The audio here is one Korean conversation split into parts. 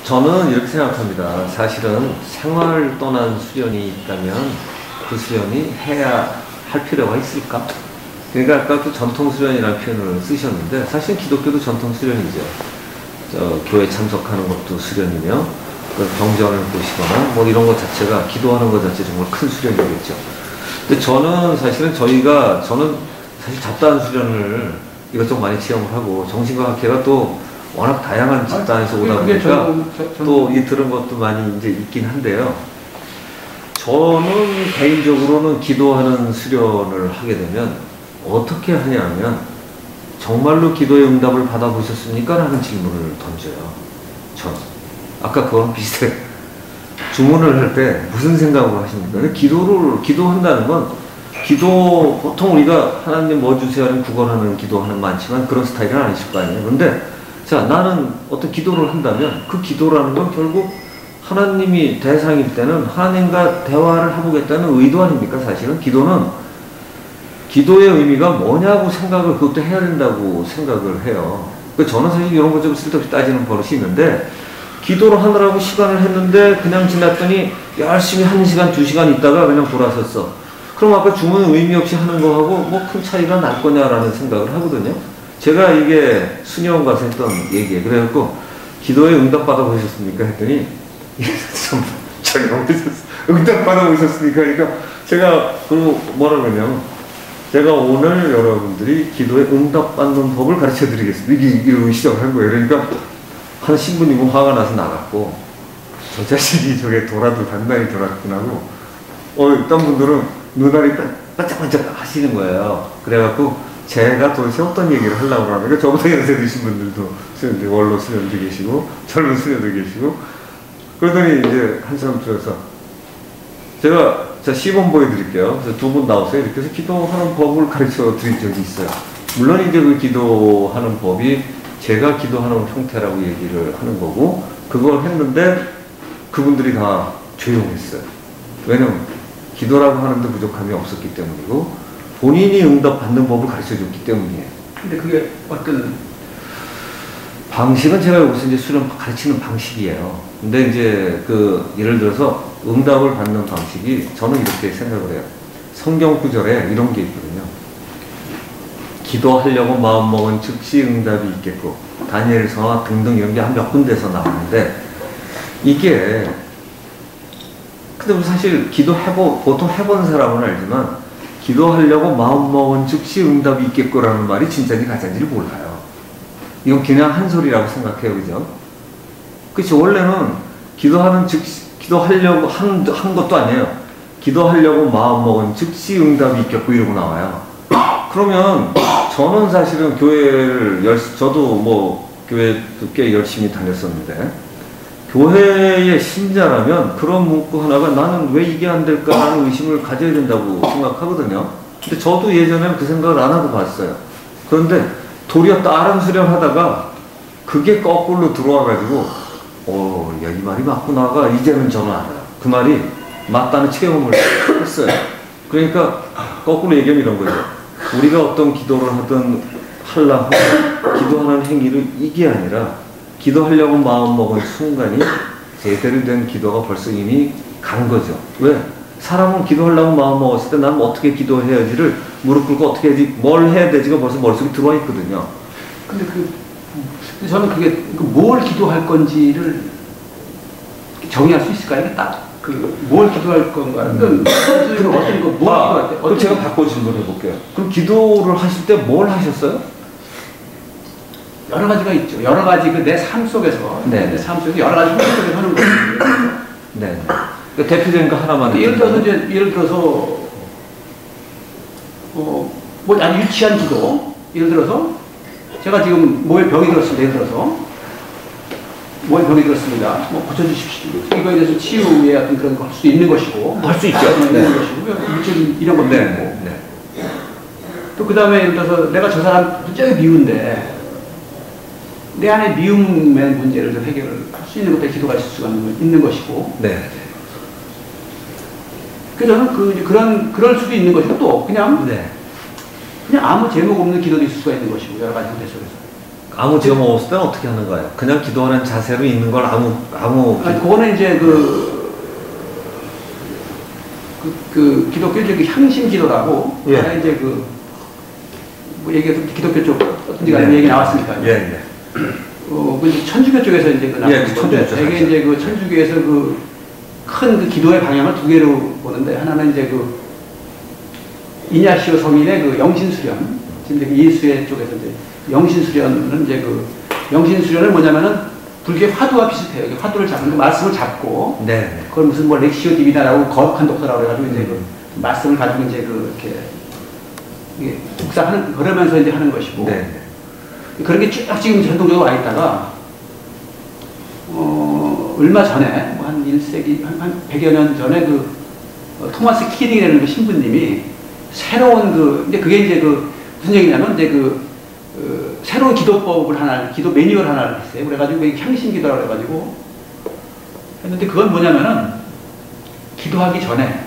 저는 이렇게 생각합니다. 사실은 생활을 떠난 수련이 있다면 그 수련이 해야 할 필요가 있을까? 그러니까 아까 그 전통 수련이라는 표현을 쓰셨는데 사실 기독교도 전통 수련이죠. 교회 참석하는 것도 수련이며 경전을 보시거나 뭐 이런 것 자체가 기도하는 것 자체 정말 큰 수련이겠죠. 근데 저는 사실은 저는 사실 잡다한 수련을 이것저것 많이 체험을 하고 정신과 학회가 또 워낙 다양한 집단에서 오다 보니까 또 이 들은 것도 많이 이제 있긴 한데요. 저는 개인적으로는 기도하는 수련을 하게 되면 어떻게 하냐면 정말로 기도의 응답을 받아보셨습니까? 라는 질문을 던져요. 아까 그거랑 비슷해. 주문을 할 때 무슨 생각으로 하십니까? 기도한다는 건 보통 우리가 하나님 뭐 주세요 하는 구걸하는 기도하는 많지만 그런 스타일은 아니실 거 아니에요. 근데 자, 나는 어떤 기도를 한다면 그 기도라는 건 결국 하나님이 대상일 때는 하나님과 대화를 해보겠다는 의도 아닙니까? 사실은 기도의 의미가 뭐냐고 생각을 그것도 해야 된다고 생각을 해요. 저는 사실 이런 거 좀 쓸데없이 따지는 버릇이 있는데 기도를 하느라고 시간을 했는데 그냥 지났더니 열심히 1시간, 2시간 있다가 그냥 돌아섰어. 그럼 아까 주문은 의미 없이 하는 거하고 뭐 큰 차이가 날 거냐라는 생각을 하거든요. 제가 이게 수녀원 가서 했던 얘기예요. 그래갖고 기도에 응답 받아보셨습니까? 했더니 응답 받아보셨습니까? 그러니까 제가 뭐라 그러냐면 제가 오늘 여러분들이 기도에 응답 받는 법을 가르쳐 드리겠습니다. 이러고 시작을 한 거예요. 그러니까 한 신부님은 화가 나서 나갔고 저 자식이 저게 단단히 돌았구나 하고 어떤 분들은 눈알이 반짝반짝 하시는 거예요. 그래갖고 제가 도대체 어떤 얘기를 하려고 하면 그러니까 저보다 연세 드신 분들도 수련들 원로 수련도 계시고 젊은 수련도 계시고 그러더니 이제 한 사람 들어서 제가 시범 보여드릴게요. 그래서 두 분 나오세요. 이렇게 해서 기도하는 법을 가르쳐 드린 적이 있어요. 물론 이제 그 기도하는 법이 제가 기도하는 형태라고 얘기를 하는 거고 그걸 했는데 그분들이 다 조용했어요. 왜냐면 기도라고 하는데 부족함이 없었기 때문이고 본인이 응답받는 법을 가르쳐줬기 때문이에요. 근데 그게 어떤 방식은 제가 여기서 이제 수련 가르치는 방식이에요. 근데 이제 예를 들어서 응답을 받는 방식이 저는 이렇게 생각을 해요. 성경 구절에 이런 게 있거든요. 기도하려고 마음먹은 즉시 응답이 있겠고 다니엘서나 등등 이런 게 한 몇 군데서 나오는데 이게 근데 우리 사실 보통 해본 사람은 알지만 기도하려고 마음먹은 즉시 응답이 있겠거라는 말이 진짜인지 가짜인지를 몰라요. 이건 그냥 한 소리라고 생각해요. 그죠? 그치 원래는 기도하려고 한 것도 아니에요. 기도하려고 마음먹은 즉시 응답이 있겠고 이러고 나와요. 그러면 저는 사실은 저도 뭐 교회 꽤 열심히 다녔었는데 교회의 신자라면 그런 문구 하나가 나는 왜 이게 안 될까라는 의심을 가져야 된다고 생각하거든요. 근데 저도 예전에는 그 생각을 안 하고 봤어요. 그런데 도리어 다른 수련하다가 그게 거꾸로 들어와가지고 야, 이 말이 맞구나가 이제는 저는 알아요. 그 말이 맞다는 체험을 했어요. 그러니까 거꾸로 얘기하면 이런 거죠. 우리가 어떤 기도를 하든 하려고 기도하는 행위를 이게 아니라 기도하려고 마음먹은 순간이 제대로 된 기도가 벌써 이미 간 거죠. 왜? 사람은 기도하려고 마음먹었을 때 난 어떻게 기도해야지를 무릎 꿇고 어떻게 해야지 뭘 해야 되지가 벌써 머릿속에 들어와 있거든요. 근데 저는 그게 뭘 기도할 건지를 정의할 수 있을까요? 이게 딱 뭘 기도할 건가는 어떤 뭘 기도할 때 그럼 제가 바꿔 질문해 볼게요. 그럼 기도를 하실 때 뭘 하셨어요? 여러 가지가 있죠. 여러 가지 내 삶 속에서 내 삶 속에서 여러 가지 행동을 하는 거예요. 네. 그러니까 대표적인 거 하나만. 예를 들어서 뭐 아주 유치한 기도. 예를 들어서 제가 지금 몸에 병이 들었습니다. 예를 들어서 몸에 병이 들었습니다. 뭐 고쳐주십시오. 이거에 대해서 치유의 어떤 그런 거 할 수 있는 것이고. 할 수 있죠. 있는 것이고. 물질 이런 것도 있고. 또 그 다음에 예를 들어서 내가 저 사람 굉장히 미운데 내 안에 미움의 문제를 좀 해결을 할 수 있는 것들 기도가 있을 수가 있는 것이고. 네. 그래서 저는 그럴 수도 있는 것이고 또 그냥 아무 제목 없는 기도도 있을 수가 있는 것이고 여러 가지 문제 속에서. 아무 지금 없을 때는 어떻게 하는 거예요? 그냥 기도하는 자세로 있는 걸 아무 아니, 그거는 이제 기독교적 향심 기도라고. 예. 이제 뭐 얘기해서 기독교 쪽 어떤 데가 얘기 나왔으니까. 예. 천주교 쪽에서 이제 예, 나온 건데, 되게 이제 천주교에서 큰 기도의 방향을 두 개로 보는데, 하나는 이제 이냐시오 성인의 영신수련, 지금 예수의 쪽에서 이제 영신수련은 이제 영신수련은 뭐냐면은 불교의 화두와 비슷해요. 화두를 잡는 말씀을 잡고, 네. 그걸 무슨 뭐 렉시오 디비나라고 거룩한 독서라고 해가지고 이제 말씀을 가지고 이제 이렇게 묵상하는, 그러면서 이제 하는 것이고. 네. 그런 게 쭉 지금 전통적으로 와 있다가, 얼마 전에, 뭐 한 1세기, 한 100여 년 전에 토마스 키딩이라는 신부님이 새로운 근데 그게 이제 무슨 얘기냐면, 이제 새로운 기도법을 기도 매뉴얼 하나를 했어요. 그래가지고 향신 기도라고 해가지고 했는데, 그건 뭐냐면은, 기도하기 전에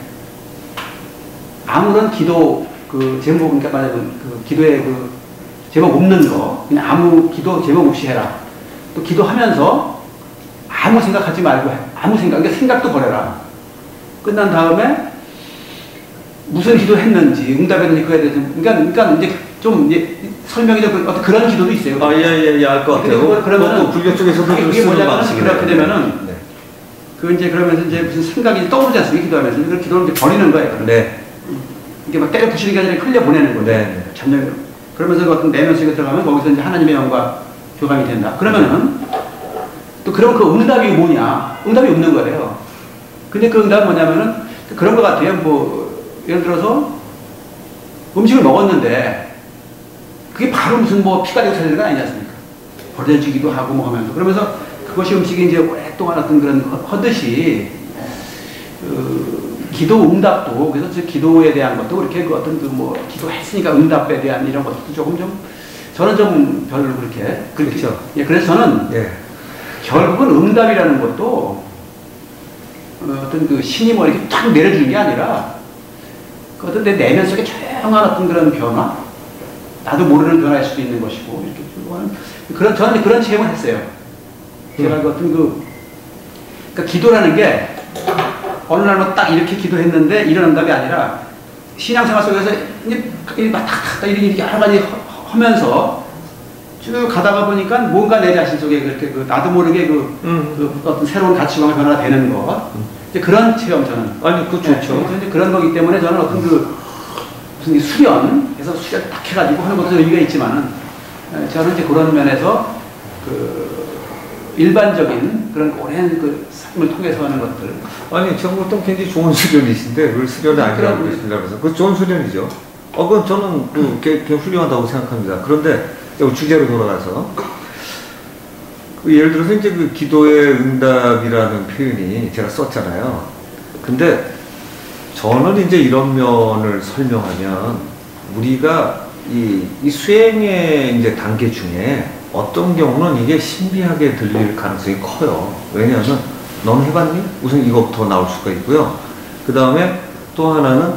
아무런 기도 제목, 그러니까 말하자면 기도의 제목 없는 거, 그냥 아무 기도 제목 없이 해라. 또 기도하면서 아무 생각하지 말고 해. 아무 생각, 그러니까 생각도 버려라. 끝난 다음에 무슨 기도했는지, 응답했는지 그거에 대해서, 그러니까 이제 좀 설명이 좀 어떤 그런 기도도 있어요. 예, 알 것 같아요. 그러면은 불교 쪽에서도 그게 뭐냐면, 그렇게 되면은 네. 이제 그러면서 이제 무슨 생각이 떠오르지 않습니까? 기도하면서 그 기도를 이제 버리는 거예요. 네. 이게 막 때려 부시는 게 아니라 흘려 보내는 거예요. 네. 잠정으로. 그러면서 어떤 내면 속에 들어가면 거기서 이제 하나님의 영과 교감이 된다. 그러면은 또 그러면 응답이 뭐냐? 응답이 없는 거예요. 근데 응답은 뭐냐면은 그런 것 같아요. 뭐 예를 들어서 음식을 먹었는데 그게 바로 무슨 피가 되고 살리는 건 아니지 않습니까? 버려지기도 하고 뭐 하면서, 그러면서 그것이 음식이 이제 오랫동안 어떤 그런 허듯이 기도 응답도, 그래서 기도에 대한 것도 그렇게 어떤 기도했으니까 응답에 대한 이런 것도 조금 저는 좀 별로 그렇게. 그렇죠. 예, 그래서 저는 결국은 응답이라는 것도 어떤 신이 뭐 이렇게 탁 내려주는 게 아니라 어떤 내 내면 속에 조용한 어떤 그런 변화, 나도 모르는 변화일 수도 있는 것이고, 이렇게 저는 그런 체험을 했어요. 제가 어떤 그러니까 기도라는 게 어느 날만 딱 이렇게 기도했는데 이런 응답이 아니라, 신앙생활 속에서 이제 막 이렇게 여러 가지 하면서 쭉 가다가 보니까 뭔가 내 자신 속에 그렇게 나도 모르게 어떤 새로운 가치관의 변화가 되는 거, 이제 그런 체험 저는. 아니, 그거 좋죠. 이제 그런 거기 때문에 저는 어떤 무슨 수련해서 수련 딱 해가지고 하는 것도 의미가 있지만은, 저는 이제 그런 면에서 일반적인 그런 오랜 삶을 통해서 하는 것들. 아니, 정보통 굉장히 좋은 수련이신데 왜 수련이 아니라고 그러시려면서. 그거 좋은 수련이죠. 그건 저는 굉장히 훌륭하다고 생각합니다. 그런데 주제로 돌아가서 예를 들어서 이제 기도의 응답이라는 표현이 제가 썼잖아요. 근데 저는 이제 이런 면을 설명하면, 우리가 이 수행의 이제 단계 중에 어떤 경우는 이게 신비하게 들릴 가능성이 커요. 왜냐하면, 넌 해봤니? 우선 이거부터 나올 수가 있고요. 그 다음에 또 하나는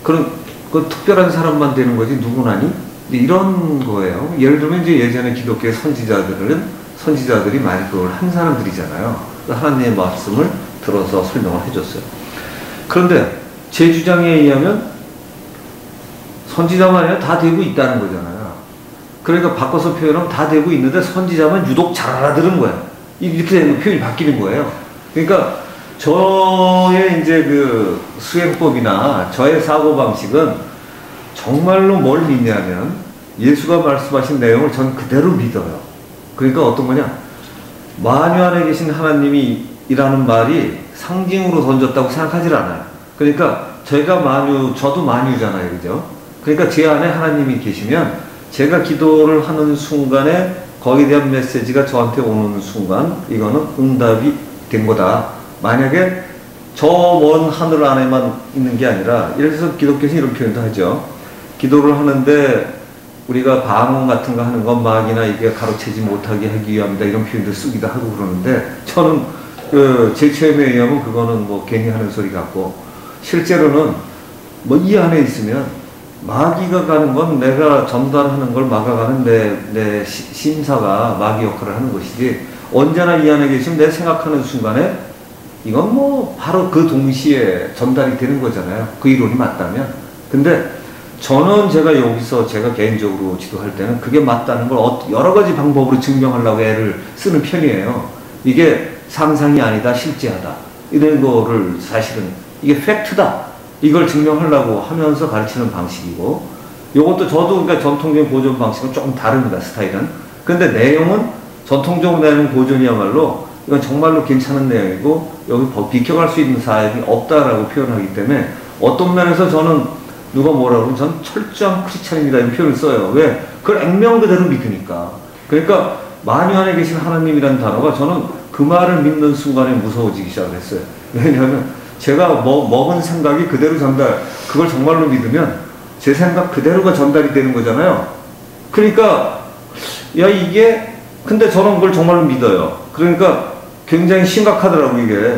그 특별한 사람만 되는 거지 누구나니? 이런 거예요. 예를 들면 이제 예전에 기독교의 선지자들이 많이 그걸 한 사람들이잖아요. 하나님의 말씀을 들어서 설명을 해줬어요. 그런데 제 주장에 의하면 선지자만 아니라 다 되고 있다는 거잖아요. 그러니까 바꿔서 표현하면 다 되고 있는데 선지자만 유독 잘 알아들은 거예요. 이렇게 되면 표현이 바뀌는 거예요. 그러니까 저의 이제 수행법이나 저의 사고방식은 정말로 뭘 믿냐면, 예수가 말씀하신 내용을 전 그대로 믿어요. 그러니까 어떤 거냐, 만유 안에 계신 하나님이 이라는 말이 상징으로 던졌다고 생각하지 않아요. 그러니까 저도 만유잖아요. 그죠? 그러니까 제 안에 하나님이 계시면 제가 기도를 하는 순간에 거기에 대한 메시지가 저한테 오는 순간 이거는 응답이 된 거다. 만약에 저 먼 하늘 안에만 있는 게 아니라, 예를 들어서 기독교에서 이런 표현도 하죠. 기도를 하는데 우리가 방언 같은 거 하는 건 마귀나 이게 가로채지 못하게 하기 위함이다, 이런 표현도 쓰기도 하고 그러는데, 저는 제 체험에 의하면 그거는 괜히 하는 소리 같고, 실제로는 이 안에 있으면 마귀가 가는 건 내가 전달하는 걸 막아가는 내 심사가 마귀 역할을 하는 것이지, 언제나 이 안에 계시면 내 생각하는 순간에 이건 뭐 바로 그 동시에 전달이 되는 거잖아요. 그 이론이 맞다면. 근데 저는 제가 여기서 제가 개인적으로 지도할 때는 그게 맞다는 걸 여러 가지 방법으로 증명하려고 애를 쓰는 편이에요. 이게 상상이 아니다, 실제하다. 이런 거를 사실은 이게 팩트다. 이걸 증명하려고 하면서 가르치는 방식이고, 이것도 저도 그러니까 전통적인 보존 방식은 조금 다릅니다, 스타일은. 근데 내용은 전통적으로 내는 보존이야말로 이건 정말로 괜찮은 내용이고, 여기 비켜갈 수 있는 사항이 없다라고 표현하기 때문에, 어떤 면에서 저는 누가 뭐라 그러면 전 철저한 크리스찬입니다 이런 표현을 써요. 왜? 그걸 액면 그대로 믿으니까. 그러니까 만유 안에 계신 하나님이라는 단어가 저는 그 말을 믿는 순간에 무서워지기 시작했어요. 왜냐하면 제가 먹은 생각이 그대로 그걸 정말로 믿으면 제 생각 그대로가 전달이 되는 거잖아요. 그러니까 야 이게, 근데 저는 그걸 정말로 믿어요. 그러니까 굉장히 심각하더라고 이게.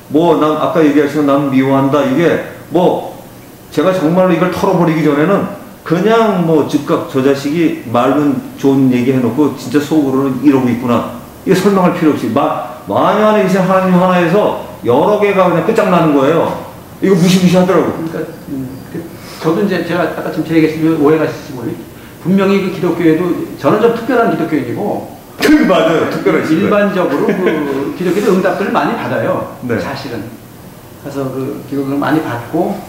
뭐 난 아까 얘기하신 난 미워한다, 이게 뭐 제가 정말로 이걸 털어버리기 전에는 그냥 뭐 즉각 저 자식이 말은 좋은 얘기 해놓고 진짜 속으로는 이러고 있구나, 이게 설명할 필요 없이 만유 안에 계신 하나님 하나에서 여러 개가 그냥 끝장나는 거예요. 이거 무시무시하더라고. 그러니까 저도 이제 제가 아까 좀 제 얘기했으면 오해가 있으시면, 분명히 그 기독교에도 저는 좀 특별한 기독교인이고, 맞아요. 특별한 일반적으로 그 기독교도 응답들을 많이 받아요. 네. 사실은. 그래서 그 기독교를 많이 받고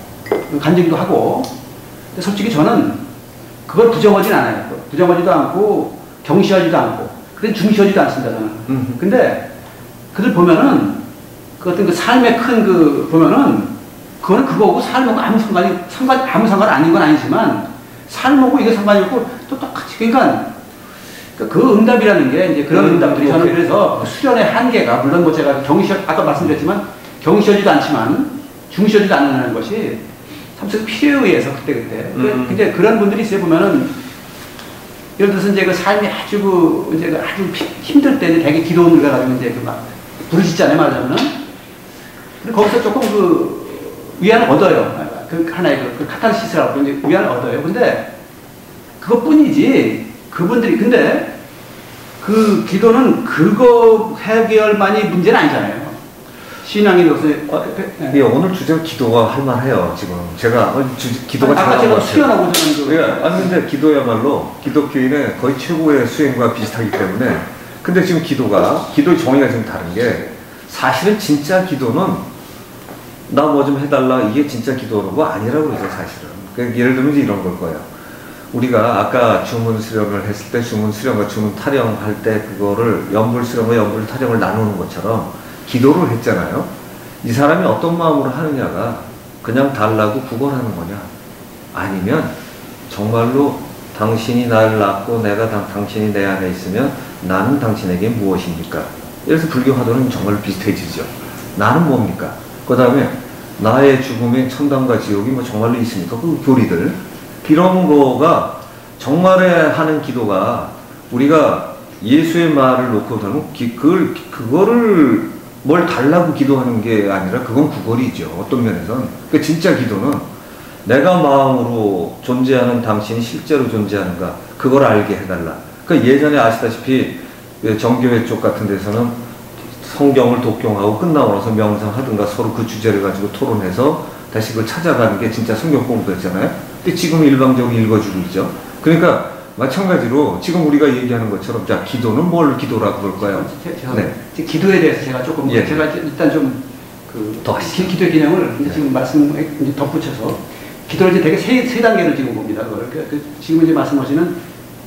간증도 하고. 근데 솔직히 저는 그걸 부정하진 않아요. 부정하지도 않고 경시하지도 않고, 그래 중시하지도 않습니다 저는. 근데 그들 보면은 그 어떤 그 삶의 큰 그 보면은 그거는 그거고 삶하고 아무 상관 아닌 건 아니지만, 삶하고 이게 상관이 없고 또 똑같이. 그러니까 그 응답이라는 게 이제 그런 응답들이 저는 그래서 수련의 한계가, 물론 뭐 제가 아까 말씀드렸지만 경시하지도 않지만 중시하지도 않는 것이 참 필요에 의해서 그때. 근데 그런 분들이 있어요. 보면은 예를 들어서 이제 그 삶이 아주 이제 아주 힘들 때 이제 되게 기도원을 가가지고 이제 그 막 부르짖잖아요, 말하자면은. 근데 거기서 조금 그 위안을 얻어요. 그 하나의 그 카타르시스라고 이제 위안을 얻어요. 근데 그것뿐이지, 그분들이, 근데 그 기도는 그거 해결만이 문제는 아니잖아요. 신앙이 예, 오늘 주제는 기도가 할만해요. 지금 제가 기도가 아까 제가 수련하고 저는 예, 아니 근데 기도야말로 기독교인의 거의 최고의 수행과 비슷하기 때문에. 근데 지금 기도의 정의가 좀 다른 게, 사실은 진짜 기도는 나 뭐 좀 해달라 이게 진짜 기도는 거 아니라고 그러죠 사실은. 그러니까 예를 들면 이런 걸 거예요. 우리가 아까 주문 수령을 했을 때 주문 수령과 주문 타령할 때 그거를 연불 수령과 연불 타령을 나누는 것처럼 기도를 했잖아요. 이 사람이 어떤 마음으로 하느냐가 그냥 달라고 구걸하는 거냐, 아니면 정말로 당신이 나를 낳고 내가 당신이 내 안에 있으면 나는 당신에게 무엇입니까? 그래서 불교 화도는 정말로 비슷해지죠. 나는 뭡니까? 그 다음에 나의 죽음에 천당과 지옥이 뭐 정말로 있습니까? 그 교리들, 이런 거가 정말에 하는 기도가, 우리가 예수의 말을 놓고 들면 그거를 뭘 달라고 기도하는 게 아니라 그건 구걸이죠. 어떤 면에서는. 그 진짜 기도는 내가 마음으로 존재하는 당신이 실제로 존재하는가, 그걸 알게 해달라. 그 예전에 아시다시피 정교회 쪽 같은 데서는 성경을 독경하고 끝나고 나서 명상하든가 서로 그 주제를 가지고 토론해서 다시 그걸 찾아가는 게 진짜 성경 공부였잖아요. 근데 지금 일방적으로 읽어주고 있죠. 그러니까 마찬가지로 지금 우리가 얘기하는 것처럼, 자, 기도는 뭘 기도라고 볼까요? 네. 기도에 대해서 제가 조금, 예. 제가 일단 좀 더 기도의 개념을 지금 말씀 이제 덧붙여서, 기도를 이제 되게 세 단계로 지금 봅니다. 그걸. 지금 이제 말씀하시는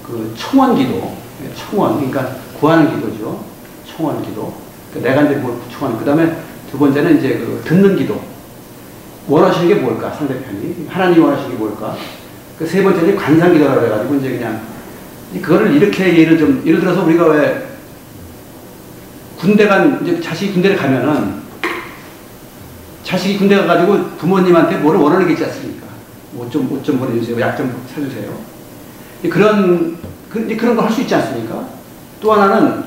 그 청원 기도, 청원, 그러니까 구하는 기도죠. 청원 기도. 내가 이제 뭘 청원. 그 다음에 두 번째는 이제 그 듣는 기도. 원하시는 게 뭘까, 상대편이. 하나님이 원하시는 게 뭘까. 그 세 번째는 관상 기도라고 해가지고 이제 그냥 그거를 이렇게 예를 들어서 우리가 왜 이제 자식이 군대를 가면은, 자식이 군대 가가지고 부모님한테 뭐를 원하는 게 있지 않습니까? 옷 좀 보내주세요. 약 좀 사주세요. 그런 거 할 수 있지 않습니까? 또 하나는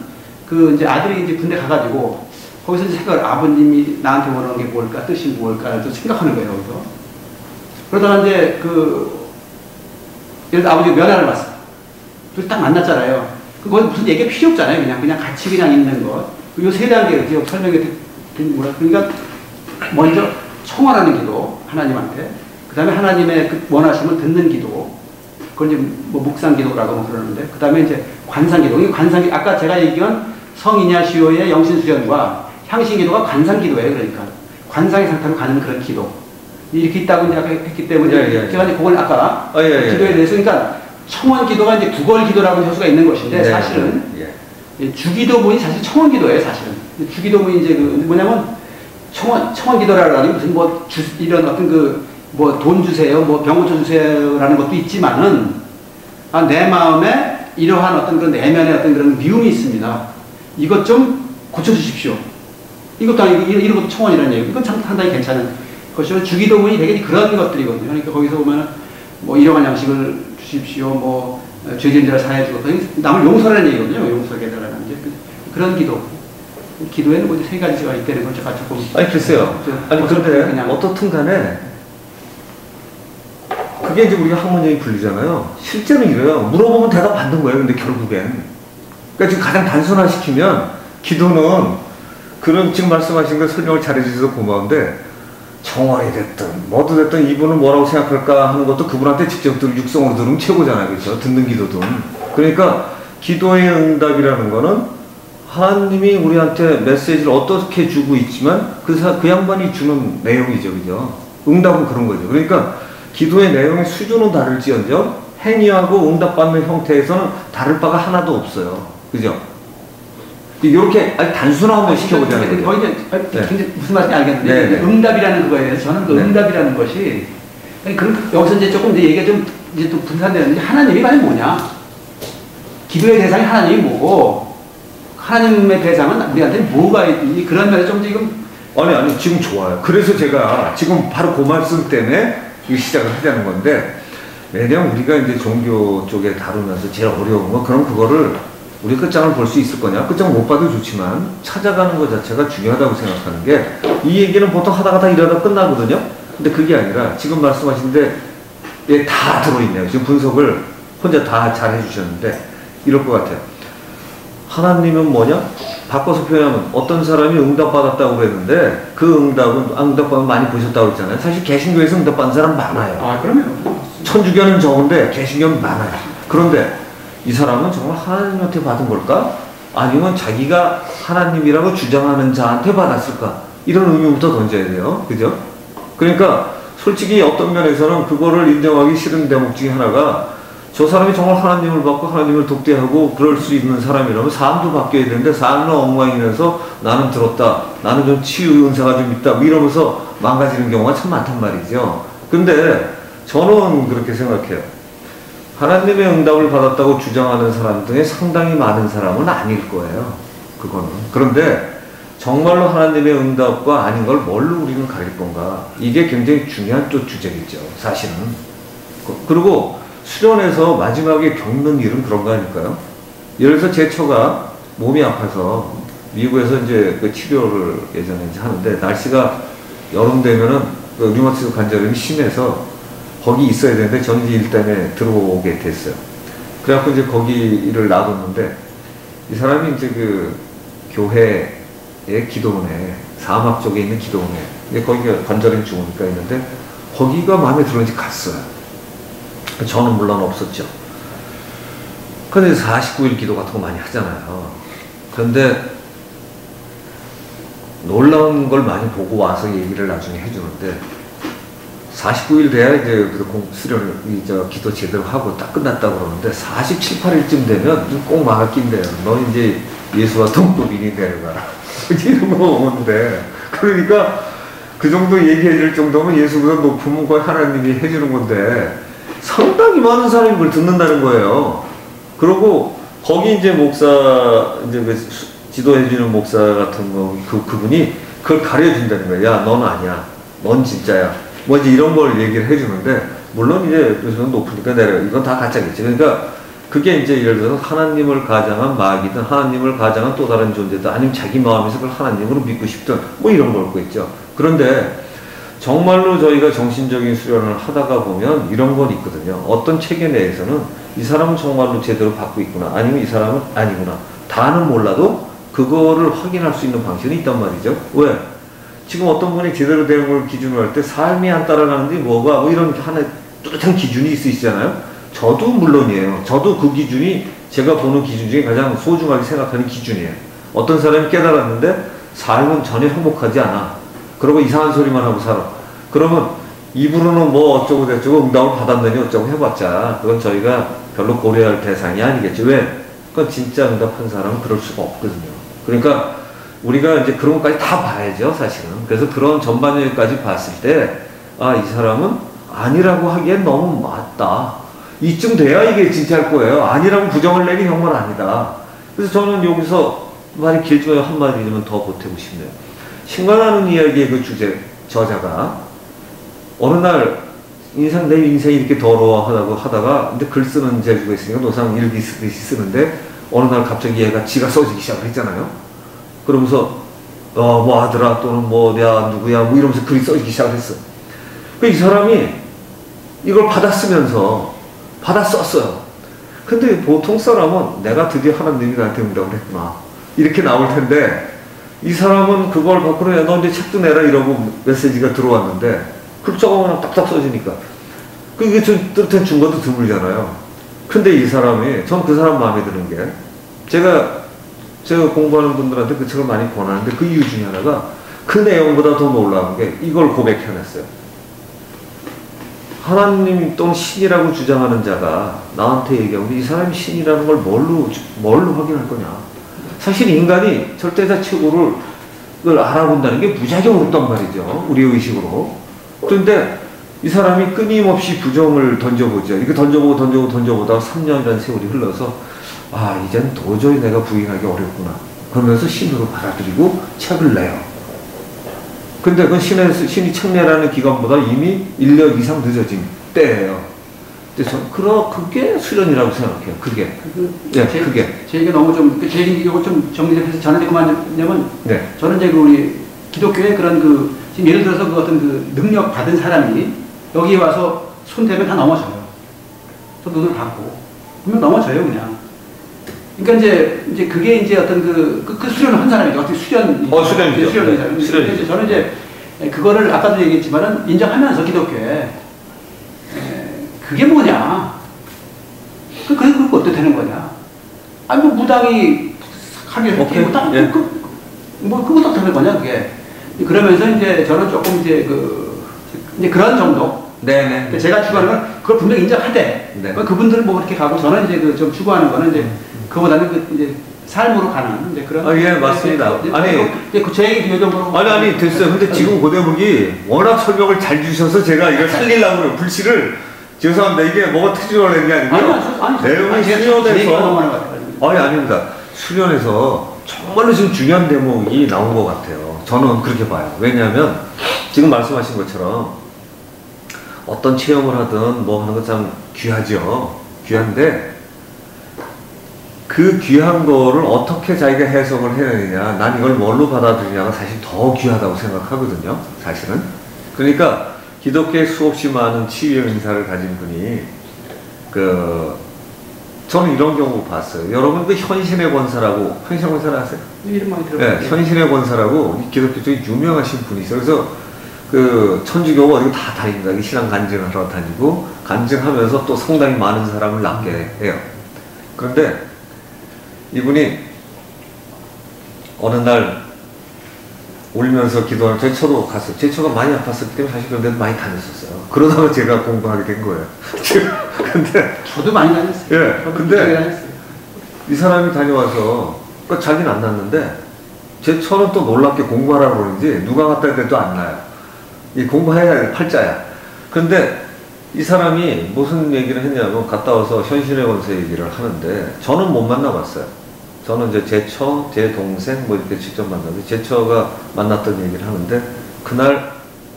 이제 아들이 이제 군대 가가지고 거기서 이제 아버님이 나한테 원하는 게 뭘까, 뜻이 뭘까를 좀 생각하는 거예요, 거기서. 그러다가 이제 예를 들어 아버지가 면회를 왔어. 둘이 딱 만났잖아요. 그건 무슨 얘기가 필요 없잖아요. 그냥 같이 그냥 있는 것. 요 세 단계 설명해 드린 거라. 그러니까 먼저 청원하는 기도 하나님한테. 그 다음에 하나님의 그 원하심을 듣는 기도. 그걸 이제 뭐 묵상 기도라고 뭐 그러는데. 그 다음에 이제 관상 기도. 이 관상 기도 아까 제가 얘기한 성이냐시오의 영신 수련과 향신 기도가 관상 기도예요. 그러니까 관상의 상태로 가는 그런 기도. 이렇게 있다고 이제 아까 했기 때문에 제가 이제 그걸 아까 기도에 대해서 그러니까 청원 기도가 이제 구걸 기도라고 할 수가 있는 것인데 사실은 주기도문이 사실 청원 기도예요. 사실은 주기도문이 이제 그 뭐냐면 청원 기도라고 하니 무슨 뭐 이런 어떤 그 뭐 돈 주세요, 뭐 병고쳐 주세요라는 것도 있지만은 내 마음에 이러한 어떤 그런 내면의 어떤 그런 미움이 있습니다. 이것 좀 고쳐 주십시오. 이것도 아니고 이런 것도 청원이라는 얘기. 이건 참 상당히 괜찮은 것이고 주기도문이 되게 그런 것들이거든요. 그러니까 거기서 보면은 뭐 일용할 양식을 주십시오. 뭐 죄진 자를 사해 주고 남을 용서라는 얘기거든요. 용서하게 해달라는 이제 그런 기도. 기도에는 뭐 세 가지가 있다는 걸 제가 조금. 아니 글쎄요. 아니 그런데 어떻든 간에 그게 이제 우리가 학문적인 분리잖아요. 실제는 이래요. 물어보면 대답 받는 거예요. 근데 결국엔. 그러니까 지금 가장 단순화시키면 기도는 그런 지금 말씀하신 거 설명을 잘해주셔서 고마운데 정월이 됐든 뭐도 됐든 이분은 뭐라고 생각할까 하는 것도 그분한테 직접 육성으로 들으면 최고잖아요. 그렇죠? 듣는 기도든. 그러니까 기도의 응답이라는 거는 하나님이 우리한테 메시지를 어떻게 주고 있지만 그 양반이 주는 내용이죠. 그죠? 응답은 그런 거죠. 그러니까 기도의 내용의 수준은 다를지언정 행위하고 응답받는 형태에서는 다를 바가 하나도 없어요. 그죠? 이렇게 단순화한번 시켜보자는 거죠. 굉장히 무슨 말인지 알겠는데 응답이라는 그거에 대해서 저는 그 응답이라는 것이 여기서 이제 조금 이제 얘기가 좀 이제 또 분산되는데 하나님이 과연 뭐냐? 기도의 대상이 하나님이 뭐고 하나님의 대상은 우리한테 뭐가 있니? 그런 면에서 좀 지금 아니 지금 좋아요. 그래서 제가 지금 바로 그 말씀 때문에 시작을 하자는 건데 왜냐면 우리가 이제 종교 쪽에 다루면서 제일 어려운 거 그럼 그거를 우리 끝장을 볼 수 있을 거냐? 끝장 못 봐도 좋지만 찾아가는 것 자체가 중요하다고 생각하는 게 이 얘기는 보통 하다가 이러다 끝나거든요. 근데 그게 아니라 지금 말씀하신데 다 들어있네요. 지금 분석을 혼자 다 잘 해주셨는데 이럴 것 같아요. 하나님은 뭐냐? 바꿔서 표현하면 어떤 사람이 응답받았다고 그랬는데 그 응답받은 많이 보셨다고 그랬잖아요. 사실 개신교에서 응답받은 사람 많아요. 아, 그럼요. 천주교는 적은데 개신교는 많아요. 그런데 이 사람은 정말 하나님한테 받은 걸까? 아니면 자기가 하나님이라고 주장하는 자한테 받았을까? 이런 의문부터 던져야 돼요. 그죠? 그러니까 솔직히 어떤 면에서는 그거를 인정하기 싫은 대목 중에 하나가 저 사람이 정말 하나님을 받고 하나님을 독대하고 그럴 수 있는 사람이라면 삶도 바뀌어야 되는데 삶은 엉망이면서 나는 들었다. 나는 좀 치유 은사가 좀 있다. 뭐 이러면서 망가지는 경우가 참 많단 말이죠. 근데 저는 그렇게 생각해요. 하나님의 응답을 받았다고 주장하는 사람 중에 상당히 많은 사람은 아닐 거예요. 그거는. 그런데 정말로 하나님의 응답과 아닌 걸 뭘로 우리는 가릴 건가? 이게 굉장히 중요한 또 주제겠죠. 사실은. 그리고 수련에서 마지막에 겪는 일은 그런 거 아닐까요? 예를 들어서 제 처가 몸이 아파서 미국에서 이제 그 치료를 예전에 이제 하는데 날씨가 여름 되면은 그 류마티스 관절염이 심해서 거기 있어야 되는데 저는 이제 일 때문에 들어오게 됐어요. 그래갖고 이제 거기를 놔뒀는데 이 사람이 이제 그 교회의 기도원에 사막 쪽에 있는 기도원에 거기가 관절염 좋으니까 있는데 거기가 마음에 들었는지 갔어요. 저는 물론 없었죠. 근데 49일 기도 같은 거 많이 하잖아요. 그런데 놀라운 걸 많이 보고 와서 얘기를 나중에 해주는데 49일 돼야 이제 수련을 기도 제대로 하고 딱 끝났다고 그러는데 47, 8일쯤 되면 꼭 막아 낀대요. 너 이제 예수와 동급이니 데려가라. 이런 거 오는데 그러니까 그 정도 얘기해 줄 정도면 예수보다 높으면 거의 하나님이 해주는 건데 상당히 많은 사람이 그걸 듣는다는 거예요. 그리고 거기 이제 목사 이제 그 지도해주는 목사 같은 거 그분이 그걸 가려준다는 거예요. 야, 넌 아니야. 넌 진짜야. 뭐 이제 이런 걸 얘기를 해주는데 물론 이제 요새는 높으니까 내려 이건 다 가짜겠지. 그러니까 그게 이제 예를 들어서 하나님을 가장한 마귀든 하나님을 가장한 또 다른 존재든 아니면 자기 마음에서 그걸 하나님으로 믿고 싶든 뭐 이런 걸 거겠죠. 그런데 정말로 저희가 정신적인 수련을 하다가 보면 이런 건 있거든요. 어떤 체계 내에서는 이 사람은 정말로 제대로 받고 있구나, 아니면 이 사람은 아니구나, 다는 몰라도 그거를 확인할 수 있는 방식이 있단 말이죠. 왜? 지금 어떤 분이 제대로 되는 걸 기준으로 할 때 삶이 안 따라가는데 뭐가 뭐 이런 하나의 뚜렷한 기준이 있으시잖아요. 저도 물론이에요. 저도 그 기준이 제가 보는 기준 중에 가장 소중하게 생각하는 기준이에요. 어떤 사람이 깨달았는데 삶은 전혀 행복하지 않아. 그러고 이상한 소리만 하고 살아. 그러면 입으로는 뭐 어쩌고 저쩌고 응답을 받았느니 어쩌고 해봤자 그건 저희가 별로 고려할 대상이 아니겠죠. 왜? 그건 진짜 응답한 사람은 그럴 수가 없거든요. 그러니까 우리가 이제 그런 것까지 다 봐야죠, 사실은. 그래서 그런 전반적까지 봤을 때, 아, 이 사람은 아니라고 하기엔 너무 맞다. 이쯤 돼야 이게 진짜일 거예요. 아니라고 부정을 내기 정말 아니다. 그래서 저는 여기서 말이 길지만 한마디면 더 보태고 싶네요. 신관하는 이야기의 그 주제, 저자가 어느 날 내 인생이 이렇게 더러워하다고 하다가 근데 글 쓰는 재주가 있으니까 노상 일기 쓰듯이 쓰는데 어느 날 갑자기 얘가 지가 써지기 시작을 했잖아요. 그러면서 뭐 아들아 또는 뭐야 누구야 뭐 이러면서 글이 써지기 시작했어. 이 사람이 이걸 받아 쓰면서 받아 썼어요. 근데 보통 사람은 내가 드디어 하나님이 나한테 응답을 했구나 이렇게 나올 텐데 이 사람은 그걸 받고 그래 너 이제 책도 내라 이러고 메시지가 들어왔는데 글자가 그냥 딱딱 써지니까 그게 좀 뜻한 준 것도 드물잖아요. 근데 이 사람이 전 그 사람 마음에 드는 게 제가 공부하는 분들한테 그 책을 많이 권하는데 그 이유 중에 하나가 그 내용보다 더 놀라운 게 이걸 고백해냈어요. 하나님 또는 신이라고 주장하는 자가 나한테 얘기하고 이 사람이 신이라는 걸 뭘로 확인할 거냐. 사실 인간이 절대자 최고를 알아본다는 게 무지하게 어렵단 말이죠. 우리의 의식으로. 그런데 이 사람이 끊임없이 부정을 던져보죠. 이거 던져보다가 3년이라는 세월이 흘러서 아, 이젠 도저히 내가 부인하기 어렵구나. 그러면서 신으로 받아들이고 책을 내요. 근데 그건 신이 책 내라는 기간보다 이미 1년 이상 늦어진 때예요. 그래서 그게 수련이라고 생각해요. 그게. 그게. 제 얘기가 너무 제 얘기가 좀 정리해서 전에 그만하냐면, 네. 저는 이제 우리 기독교의 그런 지금 예를 들어서 그 어떤 그 능력 받은 사람이 여기 와서 손대면 다 넘어져요. 또 눈을 받고. 그러면 넘어져요, 그냥. 그러니까 이제 그게 이제 어떤 그 수련을 한 사람이죠. 어떻게 수련이죠. 수련이죠. 저는 이제 그거를 아까도 얘기했지만은 인정하면서 기독교에 그게 뭐냐. 그게 어떻게 되는 거냐. 아니, 뭐 무당이 하게 했지. 그거 어떻게 되는 거냐, 그게. 그러면서 이제 저는 조금 이제 이제 그런 정도. 네네. 제가 추구하는 건 그걸 분명히 인정하되. 네. 그분들은 뭐 그렇게 가고 저는 이제 좀 추구하는 거는 이제 그보다는 이제 삶으로 가는 이제 그런. 예, 맞습니다. 제 얘기 요정도로. 아니, 됐어요. 근데 지금 그 대목이 워낙 설명을 잘 주셔서 제가 이걸 살리려고 그래요. 불씨를. 죄송합니다. 이게 뭐가 특징을 낸 게 아니고요. 내용이 수련해서. 아닙니다. 수련해서 정말로 지금 중요한 대목이 나온 것 같아요. 저는 그렇게 봐요. 왜냐하면 지금 말씀하신 것처럼 어떤 체험을 하든 뭐 하는 거 참 귀하죠. 귀한데 그 귀한 거를 어떻게 자기가 해석을 해내느냐, 난 이걸 뭘로 받아들이냐가 사실 더 귀하다고 생각하거든요. 사실은. 그러니까 기독교에 수없이 많은 치유의 은사를 가진 분이 저는 이런 경우 봤어요. 여러분 현신의 권사라고, 현신의 권사를 아세요? 이름 많이 들어봤어요. 네, 현신의 권사라고 기독교 쪽에 유명하신 분이 있어요. 그래서 천주교 어디 다 다닙니다. 신앙 간증을 하러 다니고 간증하면서 또 상당히 많은 사람을 낳게 해요. 그런데 이분이 어느 날 울면서 기도하는, 저도 갔어요. 제 처가 많이 아팠었기 때문에 사실 그런데도 많이 다녔었어요. 그러다가 제가 공부하게 된 거예요. 근데 저도 많이 다녔어요. 예, 근데 이 사람이 다녀와서 자기는 안 났는데 제 처는 또 놀랍게 공부하라고 그러는지 누가 갖다 대도 안 나요. 이 공부해야 돼, 팔자야. 근데 이 사람이 무슨 얘기를 했냐면 갔다 와서 현신의 권세 얘기를 하는데 저는 못 만나봤어요. 저는 이제 제 처, 제 동생 뭐 이렇게 직접 만났는데 제 처가 만났던 얘기를 하는데 그날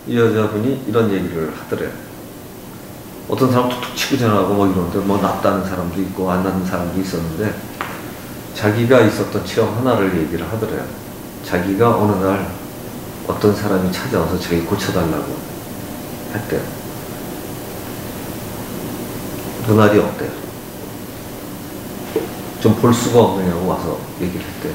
이 여자분이 이런 얘기를 하더래요. 어떤 사람 툭툭 치고 전화하고 뭐 이러는데 뭐 낫다는 사람도 있고 안 낫는 사람도 있었는데 자기가 있었던 체험 하나를 얘기를 하더래요. 자기가 어느 날 어떤 사람이 찾아와서 자기 고쳐달라고 했대요. 그 말이 어때요? 좀 볼 수가 없느냐고 와서 얘기를 했대요.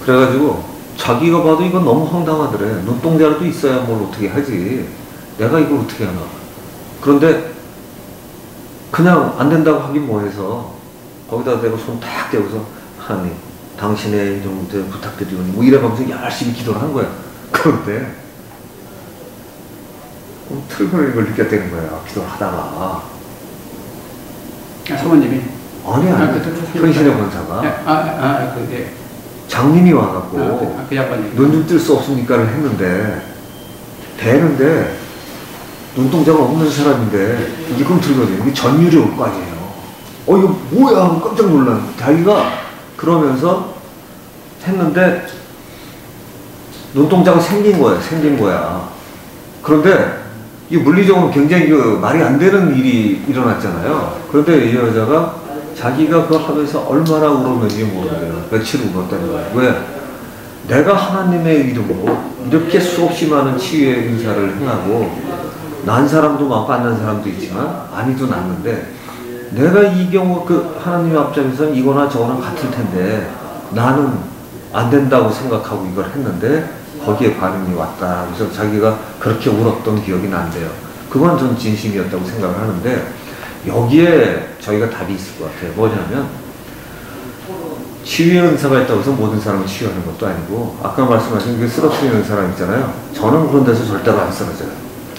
그래가지고 자기가 봐도 이건 너무 황당하더래. 눈동자라도 있어야 뭘 어떻게 하지. 내가 이걸 어떻게 하나. 그런데 그냥 안 된다고 하긴 뭐해서 거기다 대고 손 탁 대고서 하나님 당신의 이름 부탁드리오니 뭐 이래가면서 열심히 기도를 한 거야. 그런데 틀거리는 걸 느꼈다는 거야. 기도를 하다가. 사모님이? 아니 현신의 권사가 그게 장님이 와갖고 그 양반이 눈 좀 뜰 수 없습니까를 했는데 되는데 눈동자가 없는 사람인데 이건 들거든요. 이게 전율이 올 거 아니에요. 이거 뭐야 하고 깜짝 놀란 자기가 그러면서 했는데 눈동자가 생긴 거야. 그런데 이 물리적으로 굉장히 말이 안 되는 일이 일어났잖아요. 그런데 이 여자가 자기가 그거 하면서 얼마나 울었는지 모르겠어요. 며칠 울었다는 거예요. 왜? 내가 하나님의 이름으로 이렇게 수없이 많은 치유의 인사를 행하고 난 사람도 많고 안 난 사람도 있지만 많이도 났는데 내가 이 경우 그 하나님 앞장에서는 이거나 저거나 같을 텐데 나는 안 된다고 생각하고 이걸 했는데 거기에 반응이 왔다. 그래서 자기가 그렇게 울었던 기억이 난대요. 그건 전 진심이었다고 생각을 하는데 여기에 저희가 답이 있을 것 같아요. 뭐냐면 치유의 은사가 있다고 해서 모든 사람을 치유하는 것도 아니고 아까 말씀하신 그 쓰러뜨리는 사람 있잖아요. 저는 그런 데서 절대로 안 쓰러져요.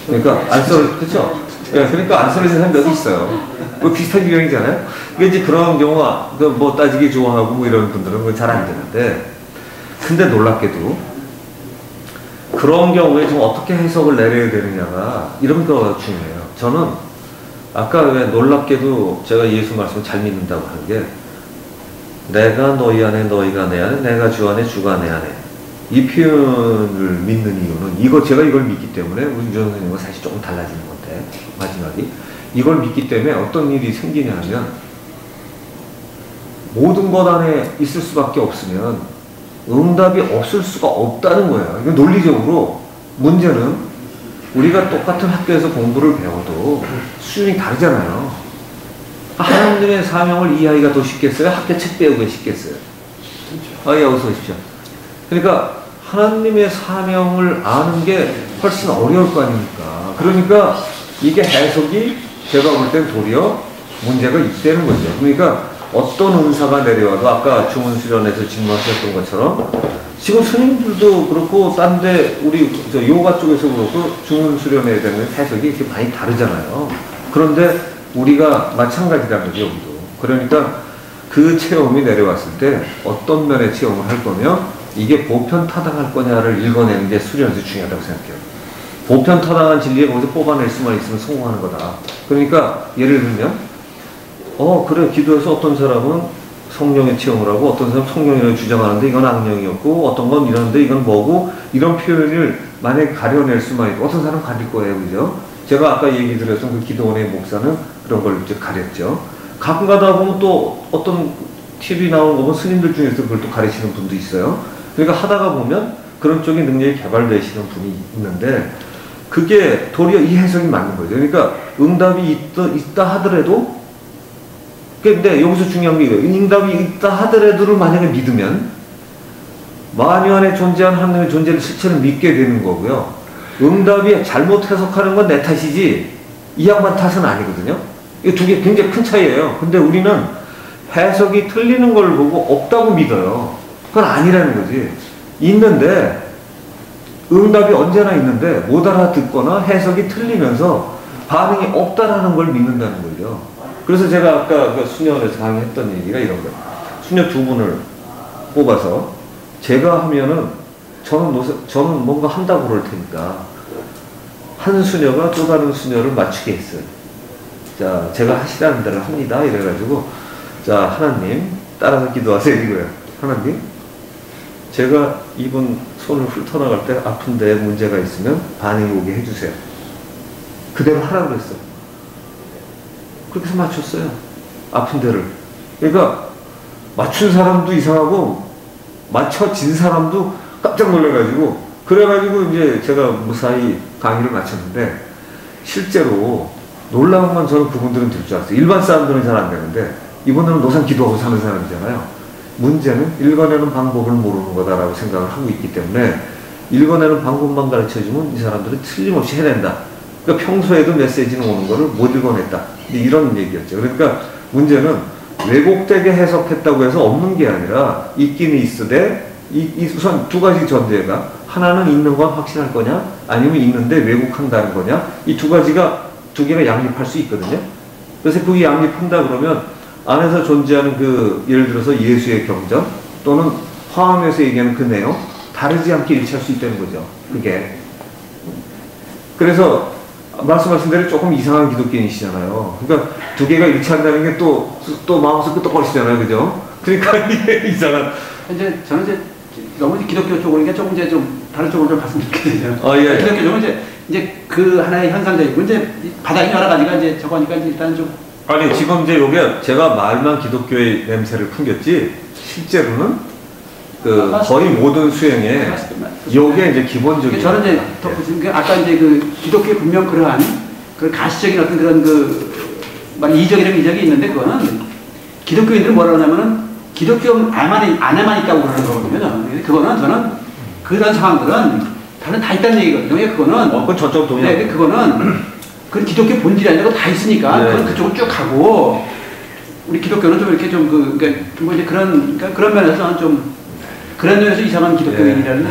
그러니까 안 쓰러져, 그렇죠? 예, 그러니까 안 쓰러지는 사람이 몇 있어요. 뭐 비슷한 유형이잖아요. 이게 이제 그런 경우가 뭐 따지기 좋아하고 뭐 이런 분들은 잘 안 되는데 근데 놀랍게도 그런 경우에 좀 어떻게 해석을 내려야 되느냐가 이런 거가 중요해요. 저는 아까 왜 놀랍게도 제가 예수 말씀을 잘 믿는다고 하는 게 내가 너희 안에 너희가 내 안에 내가 주 안에 주가 내 안에 이 표현을 믿는 이유는 제가 이걸 믿기 때문에 우리 윤 선생님과 사실 조금 달라지는 건데 마지막이 이걸 믿기 때문에 어떤 일이 생기냐 하면 모든 것 안에 있을 수밖에 없으면 응답이 없을 수가 없다는 거예요. 이건 논리적으로 문제는 우리가 똑같은 학교에서 공부를 배워도 수준이 다르잖아요. 하나님의 사명을 이 아이가 더 쉽겠어요? 학교 책 배우기 쉽겠어요? 예, 어서 오십시오. 그러니까 하나님의 사명을 아는 게 훨씬 어려울 거 아닙니까? 그러니까 이게 해석이 제가 볼 땐 도리어 문제가 있다는 거죠. 그러니까 어떤 은사가 내려와도 아까 주문수련에서 질문하셨던 것처럼 지금 스님들도 그렇고 딴데 우리 요가 쪽에서 그렇고 주문수련에 대한 해석이 이렇게 많이 다르잖아요. 그런데 우리가 마찬가지라는 거죠. 여기도. 그러니까 그 체험이 내려왔을 때 어떤 면의 체험을 할 거며 이게 보편타당할 거냐를 읽어내는 게 수련에서 중요하다고 생각해요. 보편타당한 진리에 거기서 뽑아낼 수만 있으면 성공하는 거다. 그러니까 예를 들면 그래 기도해서 어떤 사람은 성령의 체험을 하고 어떤 사람은 성령이라고 주장하는데 이건 악령이었고 어떤 건 이러는데 이건 뭐고 이런 표현을 만약에 가려낼 수만 있고 어떤 사람은 가릴 거예요. 그죠? 제가 아까 얘기 드렸던 그 기도원의 목사는 그런 걸 이제 가렸죠. 가끔 가다 보면 또 어떤 TV 나오는 거 보면 스님들 중에서 그걸 또 가르치는 분도 있어요. 그러니까 하다가 보면 그런 쪽의 능력이 개발되시는 분이 있는데 그게 도리어 이 해석이 맞는 거죠. 그러니까 응답이 있다 하더라도 근데 여기서 중요한 게 이거예요. 응답이 있다 하더라도를 만약에 믿으면 만유 안에 존재한 하나님의 존재를 실체를 믿게 되는 거고요. 응답이 잘못 해석하는 건 내 탓이지 이 양반 탓은 아니거든요. 이 두 개 굉장히 큰 차이예요. 근데 우리는 해석이 틀리는 걸 보고 없다고 믿어요. 그건 아니라는 거지. 있는데 응답이 언제나 있는데 못 알아듣거나 해석이 틀리면서 반응이 없다라는 걸 믿는다는 거죠. 그래서 제가 아까 그 수녀원에서 강의했던 얘기가 이런 거예요. 수녀 두 분을 뽑아서 제가 하면은 저는 뭔가 한다고 그럴 테니까 한 수녀가 또 다른 수녀를 맞추게 했어요. 자, 제가 하시라는 대로 합니다. 이래가지고 자, 하나님 따라서 기도하세요 이거예요. 하나님 제가 이분 손을 훑어나갈 때 아픈데 문제가 있으면 반응이 오게 해주세요. 그대로 하라고 그랬어. 그렇게 해서 맞췄어요. 아픈 데를. 그러니까 맞춘 사람도 이상하고 맞춰진 사람도 깜짝 놀라가지고 그래가지고 이제 제가 무사히 강의를 마쳤는데 실제로 놀라운 건 저는 그분들은 될 줄 알았어요. 일반 사람들은 잘 안 되는데 이분들은 노상 기도하고 사는 사람이잖아요. 문제는 읽어내는 방법을 모르는 거다라고 생각을 하고 있기 때문에 읽어내는 방법만 가르쳐주면 이 사람들은 틀림없이 해낸다. 그러니까 평소에도 메시지는 오는 거를 못 읽어냈다. 이런 얘기였죠. 그러니까 문제는 왜곡되게 해석했다고 해서 없는 게 아니라 있기는 있으되 우선 두 가지 전제가 하나는 있는 건 확신할 거냐 아니면 있는데 왜곡한다는 거냐 이 두 개가 양립할 수 있거든요. 그래서 그게 양립한다 그러면 안에서 존재하는 그 예를 들어서 예수의 경전 또는 화엄에서 얘기하는 그 내용 다르지 않게 일치할 수 있다는 거죠. 그게 그래서 말씀하신 대로 조금 이상한 기독교인이시잖아요. 그러니까 두 개가 일치한다는 게 또 마음속 끄떡거리시잖아요. 그죠? 그러니까 이게 이상한. 저는 이제 너무 기독교 쪽으로 조금 이제 좀 다른 쪽으로 좀 봤으면 좋겠어요. 예. 기독교 쪽은 이제 그 하나의 현상적이고 이제 바닥이 여러 가지가 이제 저거 하니까 이제 일단 좀. 아니 지금 이제 요게 제가 말만 기독교의 냄새를 풍겼지 실제로는 거의 모든 수행에 요게 이제 기본적인. 저는 이제 아까 이제 그 기독교에 분명 그러한 그 가시적인 어떤 그런 이적이라는 이적이 있는데 그거는 기독교인들은 뭐라 그러냐면은 기독교 안에만 있다고 그러는 거거든요. 그거는 저는 그런 상황들은 다른 다 있다는 얘기거든요. 그거는 그건 저쪽 동의합니다. 네, 그거는 그 기독교 본질이 아니라 다 있으니까 네. 그건 그쪽으로 쭉 가고 우리 기독교는 좀 이렇게 좀 그러니까 뭐 이제 그런 면에서 좀 그런 면에서 이상한 기독교인이라는